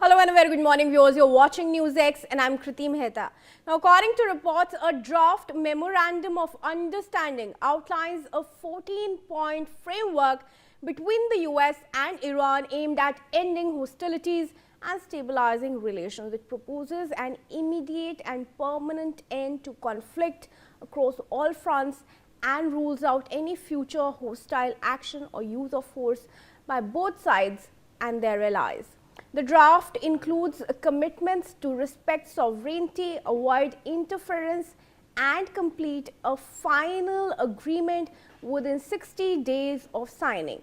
Hello and a very good morning, viewers. You're watching Newsx and I'm Kriti Mehta. Now, according to reports, a draft memorandum of understanding outlines a 14-point framework between the US and Iran aimed at ending hostilities and stabilizing relations. It proposes an immediate and permanent end to conflict across all fronts and rules out any future hostile action or use of force by both sides and their allies. The draft includes commitments to respect sovereignty, avoid interference, and complete a final agreement within 60 days of signing.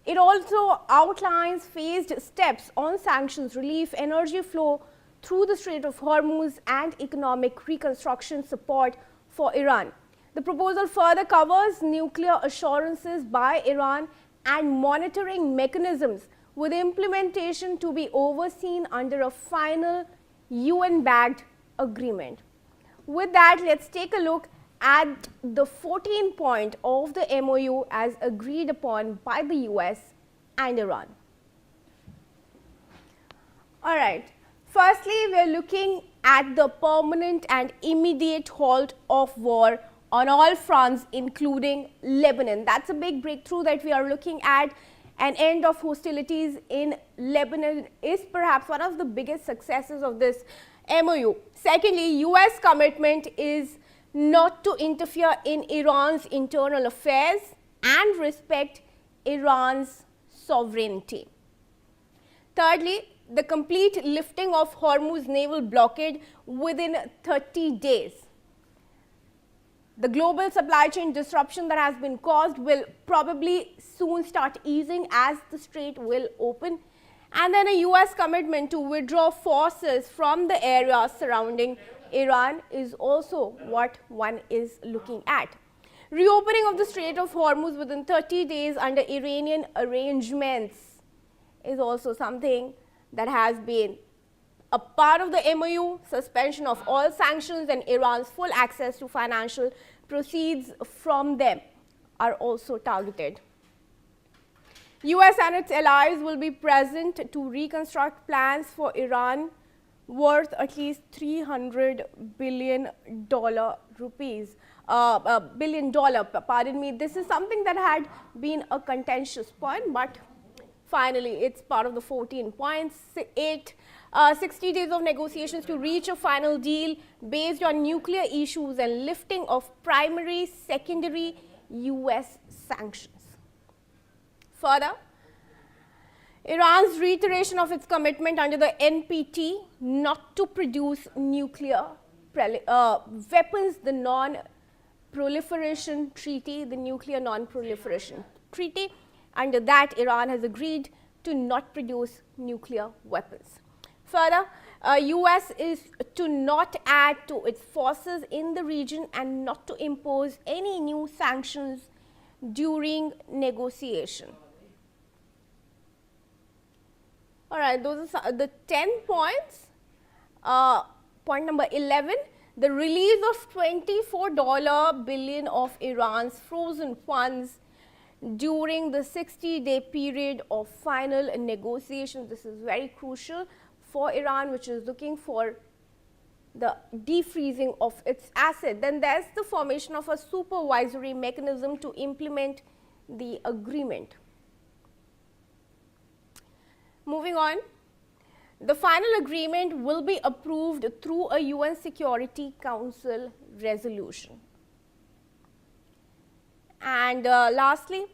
It also outlines phased steps on sanctions relief, energy flow through the Strait of Hormuz, and economic reconstruction support for Iran. The proposal further covers nuclear assurances by Iran and monitoring mechanisms, with implementation to be overseen under a final UN-backed agreement. With that, let's take a look at the 14th point of the MOU as agreed upon by the US and Iran. All right. Firstly, we're looking at the permanent and immediate halt of war on all fronts, including Lebanon. That's a big breakthrough that we are looking at. An end of hostilities in Lebanon is perhaps one of the biggest successes of this MOU. Secondly, US commitment is not to interfere in Iran's internal affairs and respect Iran's sovereignty. Thirdly, the complete lifting of Hormuz naval blockade within 30 days. The global supply chain disruption that has been caused will probably soon start easing as the strait will open. And then a US commitment to withdraw forces from the area surrounding Iran is also what one is looking at. Reopening of the Strait of Hormuz within 30 days under Iranian arrangements is also something that has been a part of the MOU. Suspension of all sanctions and Iran's full access to financial proceeds from them are also targeted. US and its allies will be present to reconstruct plans for Iran worth at least $300 billion rupees. Pardon me. This is something that had been a contentious point, but finally, it's part of the 14 points. 60 days of negotiations to reach a final deal based on nuclear issues and lifting of primary, secondary US sanctions. Further, Iran's reiteration of its commitment under the NPT not to produce nuclear weapons, the Non-Proliferation Treaty, the Nuclear Non-Proliferation Treaty. Under that, Iran has agreed to not produce nuclear weapons. Further, US is to not add to its forces in the region and not to impose any new sanctions during negotiation. All right, those are the 10 points. Point number 11, the release of $24 billion of Iran's frozen funds during the 60-day period of final negotiations. This is very crucial for Iran, which is looking for the defreezing of its asset. Then there's the formation of a supervisory mechanism to implement the agreement. Moving on, the final agreement will be approved through a UN Security Council resolution. And lastly,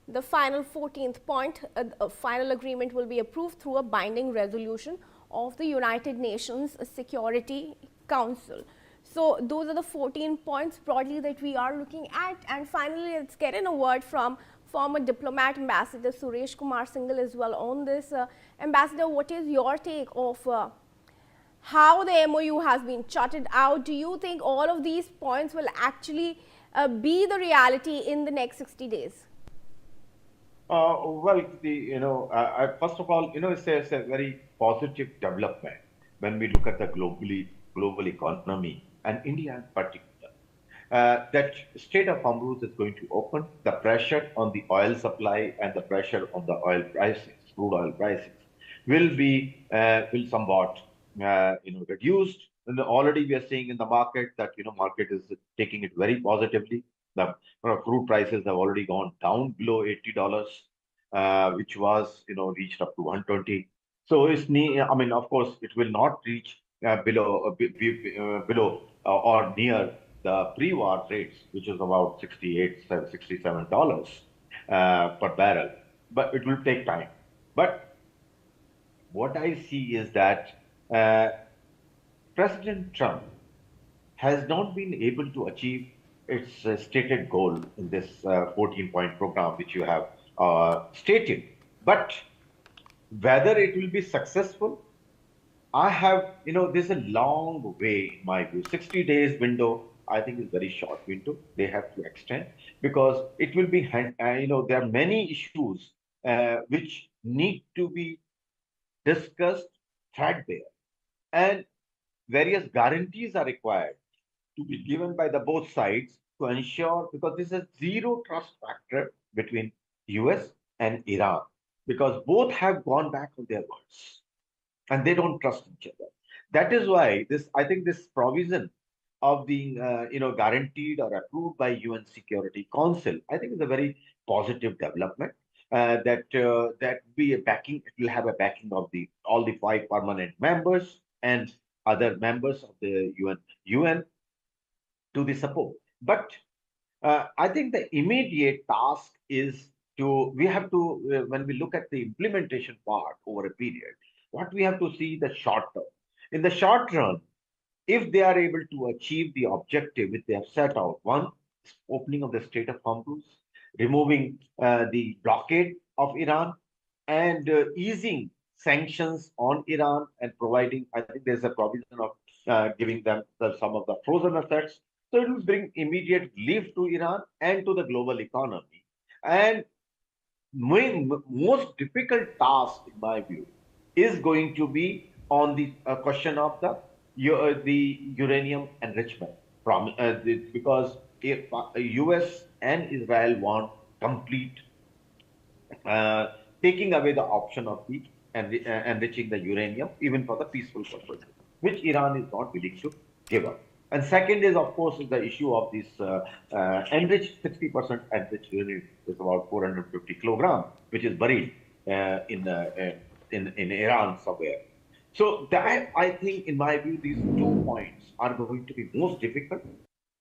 the final 14th point, a final agreement will be approved through a binding resolution of the United Nations Security Council. So those are the 14 points broadly that we are looking at. And finally, let's get in a word from former diplomat Ambassador Suresh Kumar Singhal as well on this. Ambassador, what is your take of how the MOU has been charted out? Do you think all of these points will actually be the reality in the next 60 days? First of all, it's a very positive development when we look at the global economy and India in particular. That Strait of Hormuz is going to open. The pressure on the oil supply and the pressure on the oil prices, crude oil prices, will somewhat reduced. And already we are seeing in the market that market is taking it very positively. The crude prices have already gone down below $80, which was reached up to 120. So I mean, of course, it will not reach below or near the pre-war rates, which is about 68, $67 per barrel. But it will take time. But what I see is that uh, President Trump has not been able to achieve its stated goal in this 14-point program, which you have stated. But whether it will be successful, I have, there's a long way in my view. 60 days window, I think is very short window. They have to extend because it will be, there are many issues which need to be discussed threadbare, and various guarantees are required to be given by the both sides to ensure, because this is zero trust factor between US and Iran, because both have gone back on their words and they don't trust each other. That is why this, I think, this provision of being, guaranteed or approved by UN Security Council, I think is a very positive development. That be a backing, it will have a backing of the all the five permanent members and other members of the UN to the support. But I think the immediate task is we have to, when we look at the implementation part over a period, what we have to see the short term. In the short run, if they are able to achieve the objective which they have set out, one, opening of the Strait of Hormuz, removing the blockade of Iran, and easing sanctions on Iran and providing, I think there's a provision of giving them some of the frozen assets. So it will bring immediate relief to Iran and to the global economy. And most difficult task, in my view, is going to be on the question of the uranium enrichment. Because if US and Israel want complete uh, taking away the option of the enriching the uranium, even for the peaceful purposes, which Iran is not willing to give up. And second is, of course, the issue of this enriched 60% enriched uranium is about 450 kilograms, which is buried in Iran somewhere. So that, I think, in my view, these 2 points are going to be most difficult,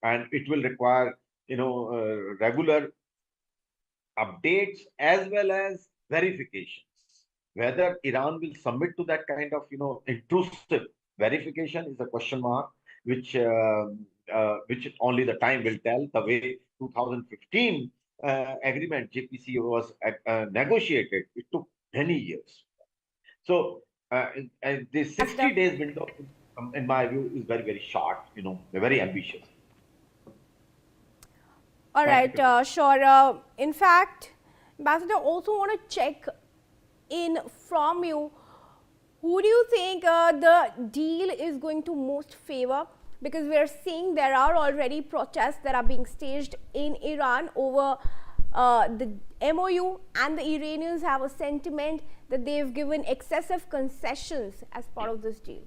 and it will require regular updates as well as verifications. Whether Iran will submit to that kind of intrusive verification is a question mark, which only the time will tell. The way 2015 agreement JPC was negotiated, it took many years. So the That's 60 days window, in my view, is very, very short. Very ambitious. all Thank you, right, Kriti. sure. In fact, Ambassador, also want to check in from you. Who do you think the deal is going to most favor? Because we are seeing there are already protests that are being staged in Iran over the MOU, and the Iranians have a sentiment that they've given excessive concessions as part of this deal.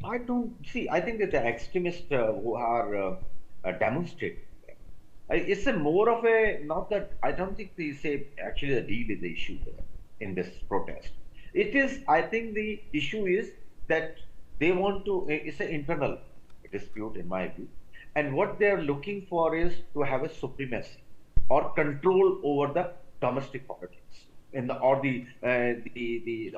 I don't see. I think that the extremists who are demonstrating, it's a more of a, not that, I don't think they say actually the deal is the issue there in this protest. It is, I think the issue is that they want to, it's an internal dispute in my view. And what they're looking for is to have a supremacy or control over the domestic politics in the or the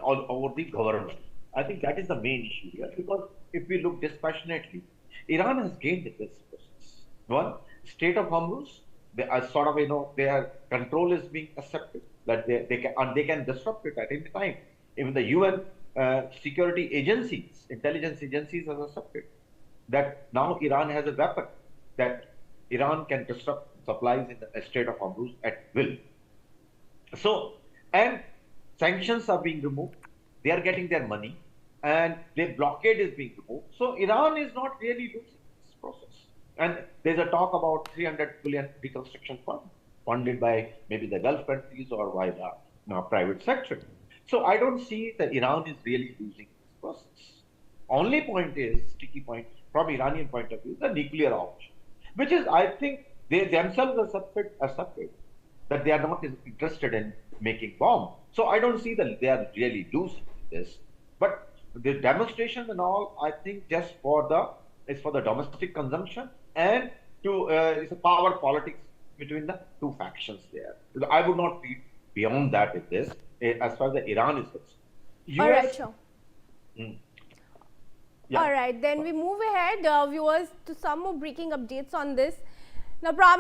all over the government. I think that is the main issue here, because if we look dispassionately, Iran has gained in this process. One, Strait of Hormuz, they are sort of, their control is being accepted, that they can disrupt it at any time. Even the UN security agencies, intelligence agencies, have accepted that now Iran has a weapon, that Iran can disrupt supplies in the Strait of Hormuz at will. So, and sanctions are being removed, they are getting their money, and their blockade is being removed. So, Iran is not really losing this process. And there's a talk about 300 billion reconstruction fund funded by maybe the Gulf countries or by the private sector. So I don't see that Iran is really losing this process. Only point is, sticky point from Iranian point of view, the nuclear option, which is, I think, they themselves are that they are not interested in making bomb. So I don't see that they are really losing this. But the demonstration and all, I think, just for the is for the domestic consumption and to it's a power politics between the two factions there. I would not read beyond that in this as far as the Iran is concerned. All right, US, sure. mm, All yeah. right, then we move ahead, viewers, to some more breaking updates on this. Now, Pram